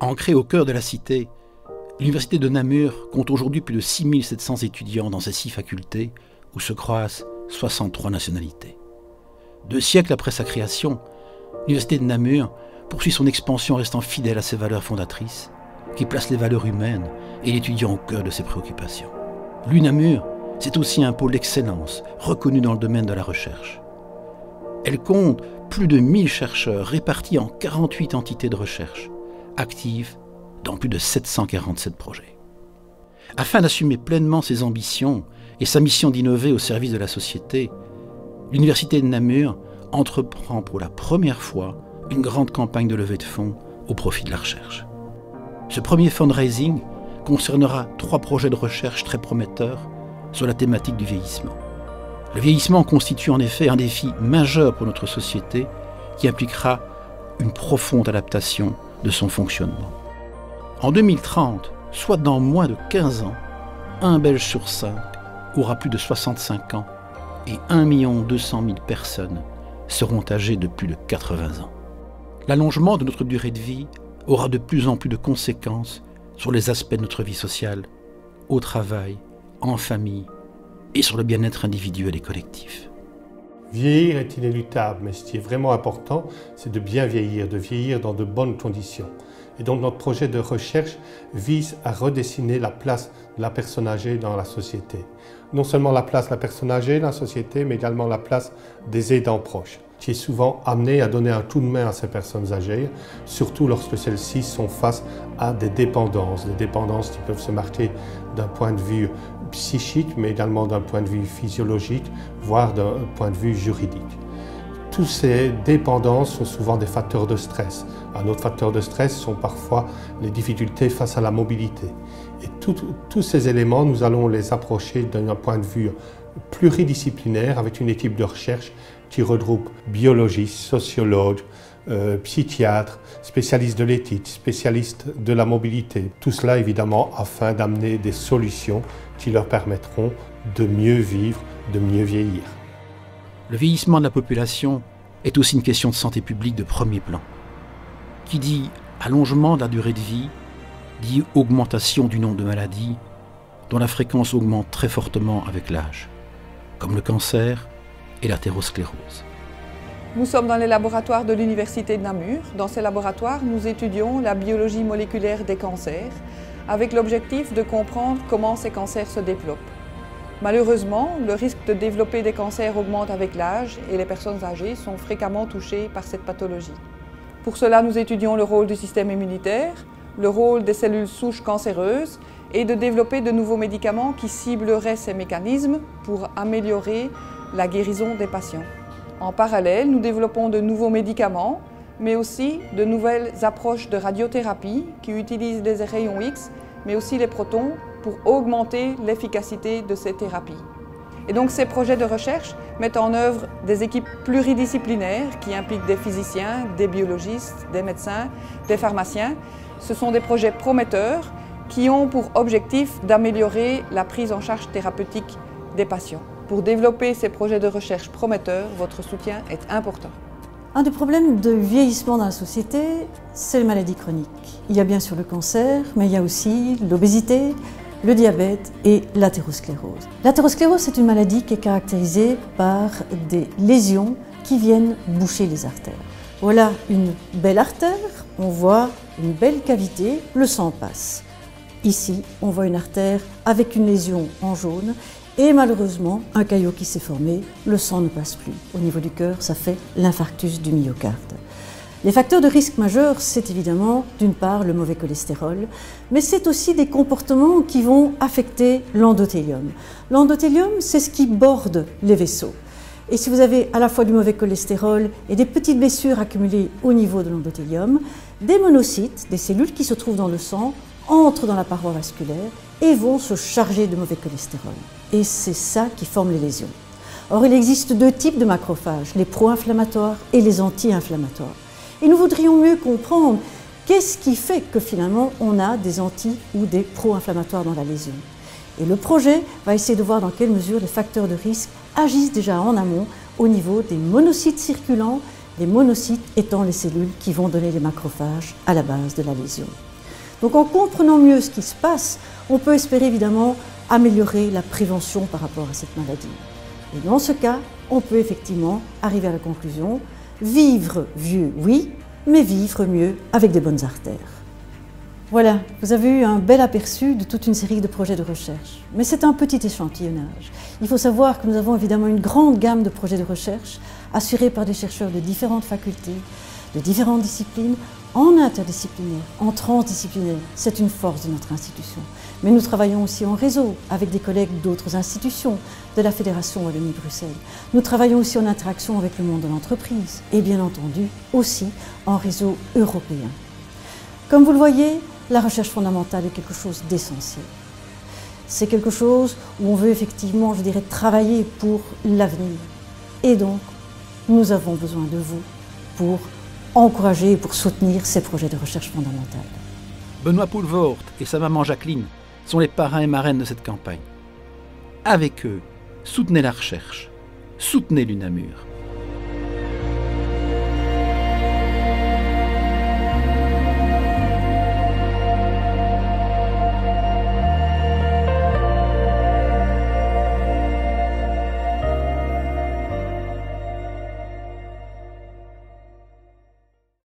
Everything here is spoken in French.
Ancrée au cœur de la cité, l'université de Namur compte aujourd'hui plus de 6700 étudiants dans ses 6 facultés où se croisent 63 nationalités. 2 siècles après sa création, l'université de Namur poursuit son expansion restant fidèle à ses valeurs fondatrices qui placent les valeurs humaines et l'étudiant au cœur de ses préoccupations. L'UNamur, c'est aussi un pôle d'excellence reconnu dans le domaine de la recherche. Elle compte plus de 1000 chercheurs répartis en 48 entités de recherche, actives dans plus de 747 projets. Afin d'assumer pleinement ses ambitions et sa mission d'innover au service de la société, l'université de Namur entreprend pour la première fois une grande campagne de levée de fonds au profit de la recherche. Ce premier fundraising concernera 3 projets de recherche très prometteurs sur la thématique du vieillissement. Le vieillissement constitue en effet un défi majeur pour notre société qui impliquera une profonde adaptation de son fonctionnement. En 2030, soit dans moins de 15 ans, un Belge sur 5 aura plus de 65 ans et 1 200 000 personnes seront âgées de plus de 80 ans. L'allongement de notre durée de vie aura de plus en plus de conséquences sur les aspects de notre vie sociale, au travail, en famille et sur le bien-être individuel et collectif. Vieillir est inéluctable, mais ce qui est vraiment important, c'est de bien vieillir, de vieillir dans de bonnes conditions. Et donc notre projet de recherche vise à redessiner la place de la personne âgée dans la société. Non seulement la place de la personne âgée dans la société, mais également la place des aidants proches, qui est souvent amené à donner un coup de main à ces personnes âgées, surtout lorsque celles-ci sont face à des dépendances qui peuvent se marquer d'un point de vue psychique, mais également d'un point de vue physiologique, voire d'un point de vue juridique. Toutes ces dépendances sont souvent des facteurs de stress. Un autre facteur de stress sont parfois les difficultés face à la mobilité. Et tous ces éléments, nous allons les approcher d'un point de vue pluridisciplinaire avec une équipe de recherche qui regroupe biologistes, sociologues, psychiatres, spécialistes de l'éthique, spécialistes de la mobilité. Tout cela évidemment afin d'amener des solutions qui leur permettront de mieux vivre, de mieux vieillir. Le vieillissement de la population est aussi une question de santé publique de premier plan. Qui dit allongement de la durée de vie, dit augmentation du nombre de maladies dont la fréquence augmente très fortement avec l'âge, comme le cancer et l'athérosclérose. Nous sommes dans les laboratoires de l'Université de Namur. Dans ces laboratoires, nous étudions la biologie moléculaire des cancers avec l'objectif de comprendre comment ces cancers se développent. Malheureusement, le risque de développer des cancers augmente avec l'âge et les personnes âgées sont fréquemment touchées par cette pathologie. Pour cela, nous étudions le rôle du système immunitaire, le rôle des cellules souches cancéreuses et de développer de nouveaux médicaments qui cibleraient ces mécanismes pour améliorer la guérison des patients. En parallèle, nous développons de nouveaux médicaments, mais aussi de nouvelles approches de radiothérapie qui utilisent les rayons X, mais aussi les protons pour augmenter l'efficacité de ces thérapies. Et donc ces projets de recherche mettent en œuvre des équipes pluridisciplinaires qui impliquent des physiciens, des biologistes, des médecins, des pharmaciens. Ce sont des projets prometteurs qui ont pour objectif d'améliorer la prise en charge thérapeutique des patients. Pour développer ces projets de recherche prometteurs, votre soutien est important. Un des problèmes de vieillissement dans la société, c'est les maladies chroniques. Il y a bien sûr le cancer, mais il y a aussi l'obésité, le diabète et l'athérosclérose. L'athérosclérose, c'est une maladie qui est caractérisée par des lésions qui viennent boucher les artères. Voilà une belle artère, on voit une belle cavité, le sang passe. Ici, on voit une artère avec une lésion en jaune et malheureusement, un caillot qui s'est formé, le sang ne passe plus. Au niveau du cœur, ça fait l'infarctus du myocarde. Les facteurs de risque majeurs, c'est évidemment, d'une part, le mauvais cholestérol, mais c'est aussi des comportements qui vont affecter l'endothélium. L'endothélium, c'est ce qui borde les vaisseaux. Et si vous avez à la fois du mauvais cholestérol et des petites blessures accumulées au niveau de l'endothélium, des monocytes, des cellules qui se trouvent dans le sang, entrent dans la paroi vasculaire et vont se charger de mauvais cholestérol. Et c'est ça qui forme les lésions. Or, il existe 2 types de macrophages, les pro-inflammatoires et les anti-inflammatoires. Et nous voudrions mieux comprendre qu'est-ce qui fait que finalement on a des anti- ou des pro-inflammatoires dans la lésion. Et le projet va essayer de voir dans quelle mesure les facteurs de risque agissent déjà en amont au niveau des monocytes circulants, les monocytes étant les cellules qui vont donner les macrophages à la base de la lésion. Donc en comprenant mieux ce qui se passe, on peut espérer évidemment améliorer la prévention par rapport à cette maladie. Et dans ce cas, on peut effectivement arriver à la conclusion, vivre vieux, oui, mais vivre mieux avec des bonnes artères. Voilà, vous avez eu un bel aperçu de toute une série de projets de recherche. Mais c'est un petit échantillonnage. Il faut savoir que nous avons évidemment une grande gamme de projets de recherche assurés par des chercheurs de différentes facultés, de différentes disciplines, en interdisciplinaire, en transdisciplinaire. C'est une force de notre institution. Mais nous travaillons aussi en réseau avec des collègues d'autres institutions, de la Fédération Wallonie-Bruxelles. Nous travaillons aussi en interaction avec le monde de l'entreprise et bien entendu aussi en réseau européen. Comme vous le voyez, la recherche fondamentale est quelque chose d'essentiel. C'est quelque chose où on veut effectivement, je dirais, travailler pour l'avenir. Et donc, nous avons besoin de vous pour encourager et pour soutenir ces projets de recherche fondamentale. Benoît Poelvoort et sa maman Jacqueline sont les parrains et marraines de cette campagne. Avec eux, soutenez la recherche, soutenez l'UNAMUR.